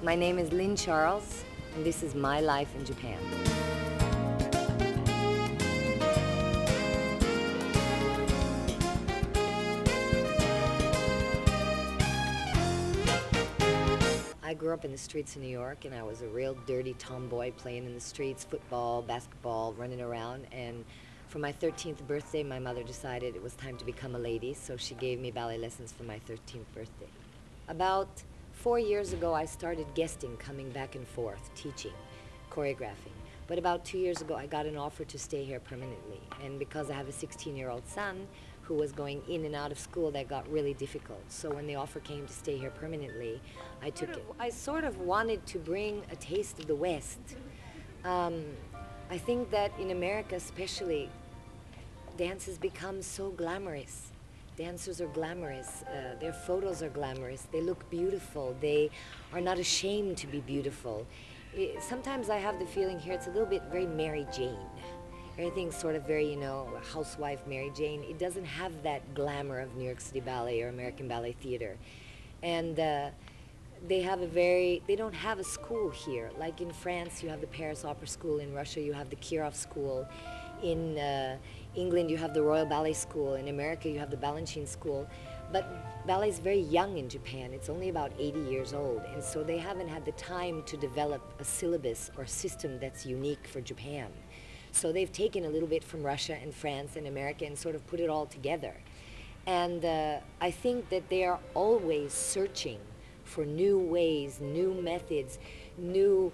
My name is Lynn Charles, and this is my life in Japan. I grew up in the streets of New York, and I was a real dirty tomboy playing in the streets, football, basketball, running around. And for my 13th birthday, my mother decided it was time to become a lady, so she gave me ballet lessons for my 13th birthday. About 4 years ago, I started guesting, coming back and forth, teaching, choreographing. But about 2 years ago, I got an offer to stay here permanently. And because I have a 16-year-old son who was going in and out of school, that got really difficult. So when the offer came to stay here permanently, I took it. I sort of wanted to bring a taste of the West. I think that in America especially, dance has become so glamorous. Dancers are glamorous, their photos are glamorous, they look beautiful, they are not ashamed to be beautiful. Sometimes I have the feeling here it's a little bit very Mary Jane. Everything's sort of very, housewife Mary Jane. It doesn't have that glamour of New York City Ballet or American Ballet Theater. And they don't have a school here. Like in France, you have the Paris Opera School. In Russia, you have the Kirov School. In England, you have the Royal Ballet School. In America, you have the Balanchine School. But ballet is very young in Japan. It's only about 80 years old. And so they haven't had the time to develop a syllabus or system that's unique for Japan. So they've taken a little bit from Russia and France and America and sort of put it all together. And I think that they are always searching for new ways, new methods, new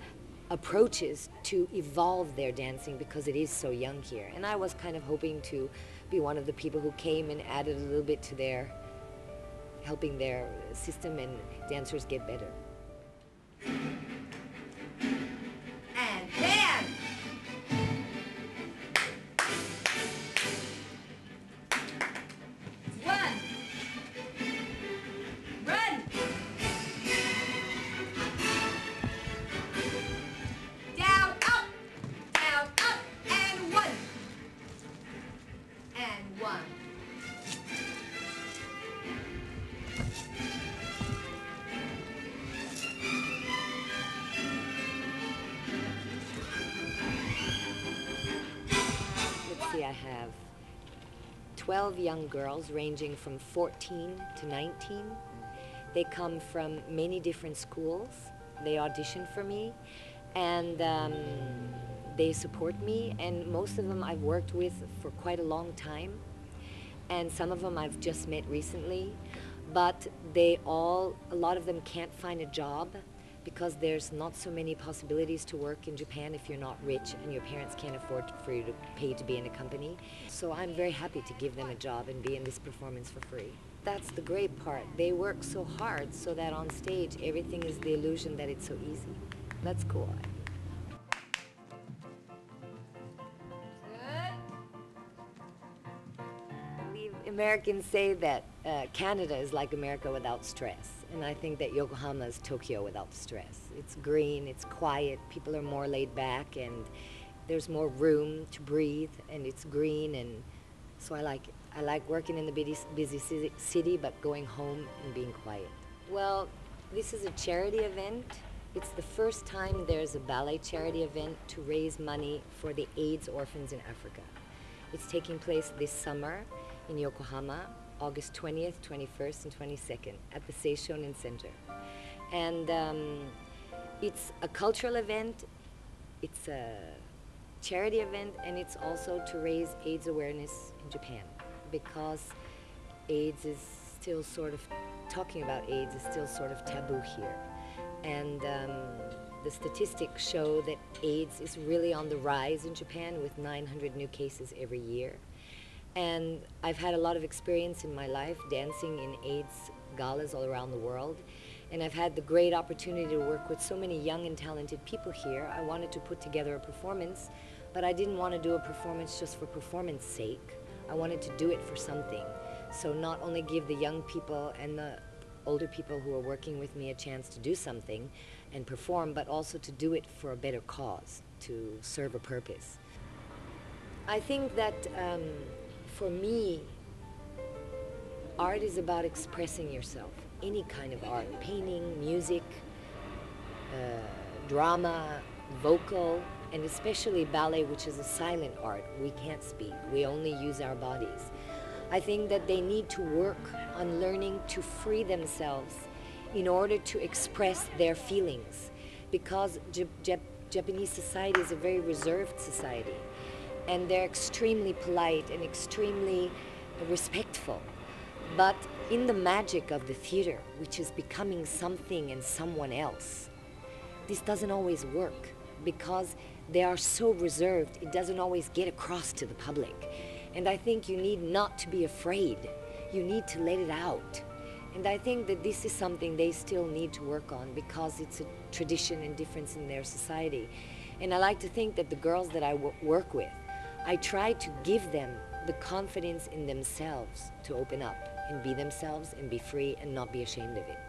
approaches to evolve their dancing because it is so young here. And I was kind of hoping to be one of the people who came and added a little bit to their, helping their system and dancers get better. And hand! One! Run! Down, up, and one. And one. Let's see, I have 12 young girls ranging from 14 to 19. They come from many different schools. They audition for me, and they support me, and most of them I've worked with for quite a long time, and some of them I've just met recently, but a lot of them can't find a job because there's not so many possibilities to work in Japan if you're not rich and your parents can't afford for you to pay to be in a company. So I'm very happy to give them a job and be in this performance for free. That's the great part. They work so hard so that on stage everything is the illusion that it's so easy. That's cool. Americans say that Canada is like America without stress, and I think that Yokohama is Tokyo without stress. It's green, it's quiet, people are more laid back, and there's more room to breathe, and it's green, and so I like it. I like working in the busy city, but going home and being quiet. Well, this is a charity event. It's the first time there's a ballet charity event to raise money for the AIDS orphans in Africa. It's taking place this summer in Yokohama, August 20th, 21st, and 22nd at the Seishonin Center. And it's a cultural event, it's a charity event, and it's also to raise AIDS awareness in Japan, because AIDS is still sort of, talking about AIDS is still sort of taboo here. And the statistics show that AIDS is really on the rise in Japan with 900 new cases every year. And I've had a lot of experience in my life dancing in AIDS galas all around the world. And I've had the great opportunity to work with so many young and talented people here. I wanted to put together a performance, but I didn't want to do a performance just for performance sake. I wanted to do it for something. So not only give the young people and the older people who are working with me a chance to do something and perform, but also to do it for a better cause, to serve a purpose. I think that for me, art is about expressing yourself. Any kind of art, painting, music, drama, vocal, and especially ballet, which is a silent art. We can't speak. We only use our bodies. I think that they need to work on learning to free themselves in order to express their feelings, because Japanese society is a very reserved society, and they're extremely polite and extremely respectful. But in the magic of the theater, which is becoming something and someone else, this doesn't always work because they are so reserved, it doesn't always get across to the public. And I think you need not to be afraid. You need to let it out. And I think that this is something they still need to work on because it's a tradition and difference in their society. And I like to think that the girls that I work with, I try to give them the confidence in themselves to open up and be themselves and be free and not be ashamed of it.